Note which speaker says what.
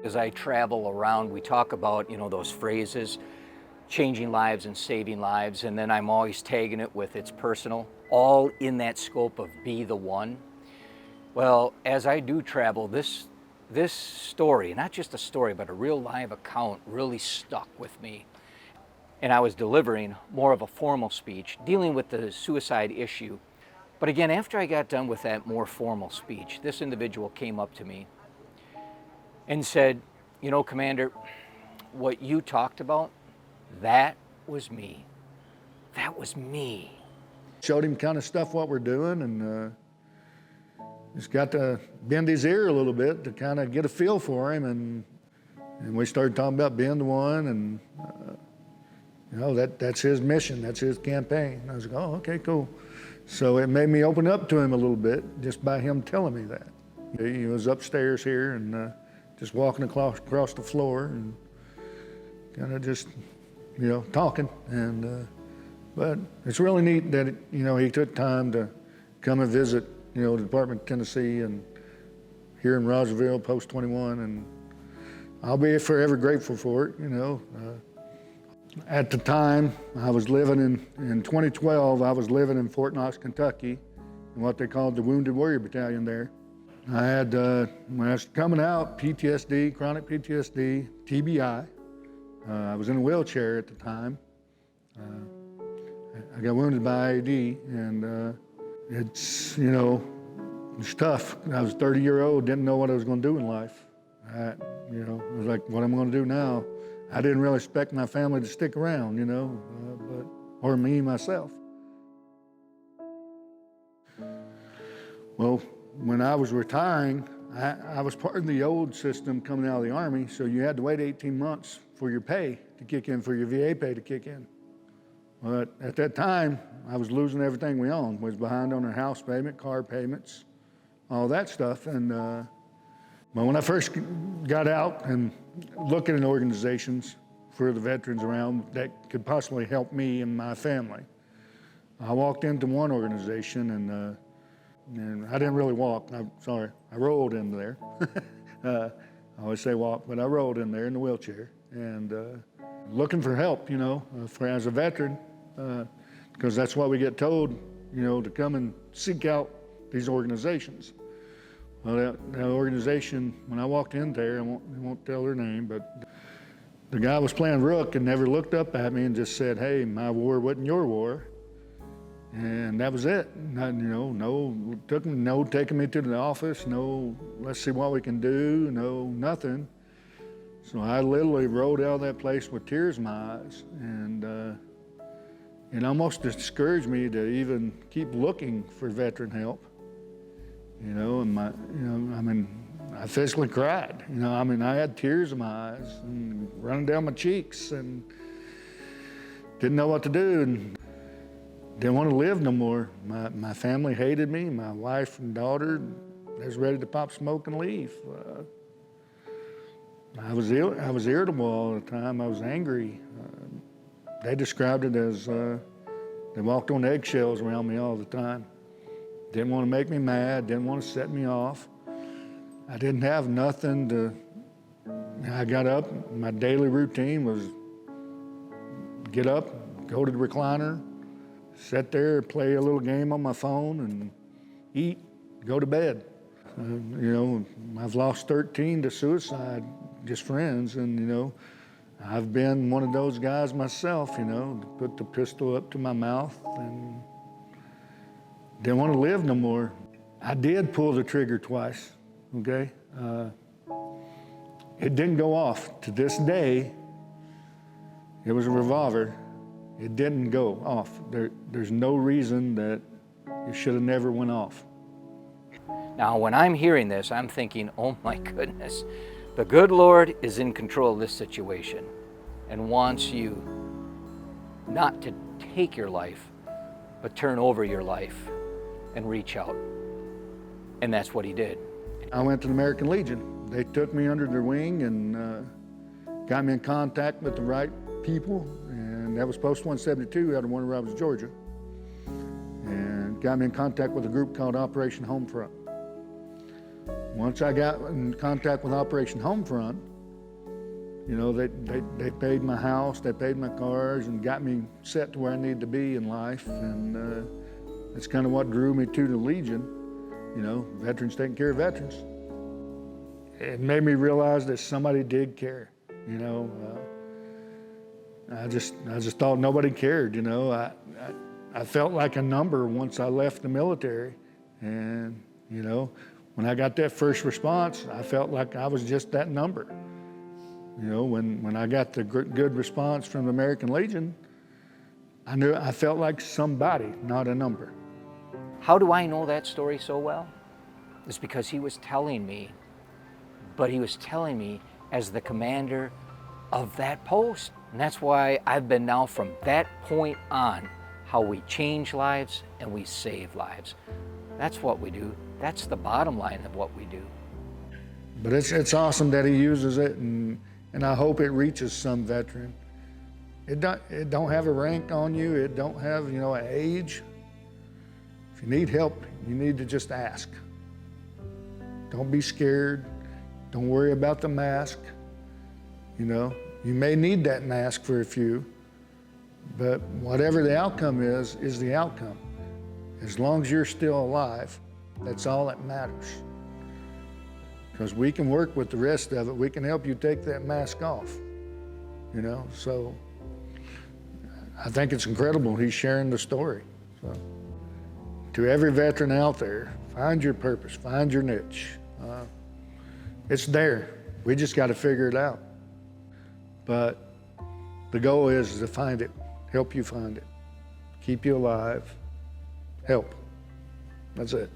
Speaker 1: As I travel around, we talk about, those phrases, changing lives and saving lives, and then I'm always tagging it with it's personal, all in that scope of be the one. Well, as I do travel, this story, not just a story, but a real live account really stuck with me. And I was delivering more of a formal speech, dealing with the suicide issue. But again, after I got done with that more formal speech, this individual came up to me and said, Commander, what you talked about, that was me. That was me.
Speaker 2: Showed him kind of stuff what we're doing, and just got to bend his ear a little bit to kind of get a feel for him, and we started talking about being the one, and that's his mission, that's his campaign. I was like, oh, okay, cool. So it made me open up to him a little bit just by him telling me that. He was upstairs here and just walking across the floor and kind of just, talking. And but it's really neat that he took time to come and visit, the Department of Tennessee and here in Rogersville, Post 21, and I'll be forever grateful for it. At the time, I was living in 2012, I was living in Fort Knox, Kentucky, in what they called the Wounded Warrior Battalion there. I had, when I was coming out, PTSD, chronic PTSD, TBI. I was in a wheelchair at the time. I got wounded by IED, and it's tough. I was 30-year-old, didn't know what I was going to do in life. It was like, what am I going to do now? I didn't really expect my family to stick around, or me, myself. Well, when I was retiring, I was part of the old system coming out of the Army, so you had to wait 18 months for your pay to kick in, for your VA pay to kick in. But at that time, I was losing everything we owned, was behind on our house payment, car payments, all that stuff. And but when I first got out and looking at organizations for the veterans around that could possibly help me and my family, I walked into one organization and I didn't really walk. I rolled in there. I always say walk, but I rolled in there in the wheelchair and looking for help, as a veteran, because that's what we get told, to come and seek out these organizations. Well, that organization, when I walked in there, I won't tell her name, but the guy was playing rook and never looked up at me and just said, hey, my war wasn't your war. And that was it. No taking me to the office, no, let's see what we can do, no, nothing. So I literally rolled out of that place with tears in my eyes, and it almost discouraged me to even keep looking for veteran help. I physically cried. I had tears in my eyes and running down my cheeks, and didn't know what to do, and didn't want to live no more. My family hated me. My wife and daughter, they was ready to pop smoke and leave. I was irritable all the time. I was angry. They described it as they walked on eggshells around me all the time. Didn't want to make me mad, didn't want to set me off. I didn't have nothing to, I got up, my daily routine was get up, go to the recliner, sit there, play a little game on my phone, and eat, go to bed. I've lost 13 to suicide, just friends, and I've been one of those guys myself, to put the pistol up to my mouth and didn't want to live no more. I did pull the trigger twice, okay? It didn't go off. To this day, it was a revolver. It didn't go off. There's no reason that it should have never went off.
Speaker 1: Now, when I'm hearing this, I'm thinking, oh my goodness, the good Lord is in control of this situation and wants you not to take your life, but turn over your life and reach out. And that's what he did.
Speaker 2: I went to the American Legion. They took me under their wing and got me in contact with the right people, and that was Post 172 out of Warner Robins, Georgia, and got me in contact with a group called Operation Homefront. Once I got in contact with Operation Homefront, You know, they paid my house, they paid my cars, and got me set to where I need to be in life. And that's kind of what drew me to the Legion. You know, veterans taking care of veterans. It made me realize that somebody did care. You know, I just thought nobody cared. You know, I felt like a number once I left the military, and you know, when I got that first response, I felt like I was just that number. You know, when I got the good response from the American Legion, I felt like somebody, not a number.
Speaker 1: How do I know that story so well? It's because he was telling me, but he was telling me as the commander of that post. And that's why I've been now from that point on, how we change lives and we save lives. That's what we do. That's the bottom line of what we do.
Speaker 2: But it's awesome that he uses it, and I hope it reaches some veteran. It don't have a rank on you. It don't have, you know, an age. If you need help, you need to just ask. Don't be scared. Don't worry about the mask. You know, you may need that mask for a few, but whatever the outcome is the outcome. As long as you're still alive, that's all that matters. Because we can work with the rest of it. We can help you take that mask off, you know? So I think it's incredible he's sharing the story. So to every veteran out there, find your purpose, find your niche. It's there. We just got to figure it out. But the goal is to find it, help you find it, keep you alive, help. That's it.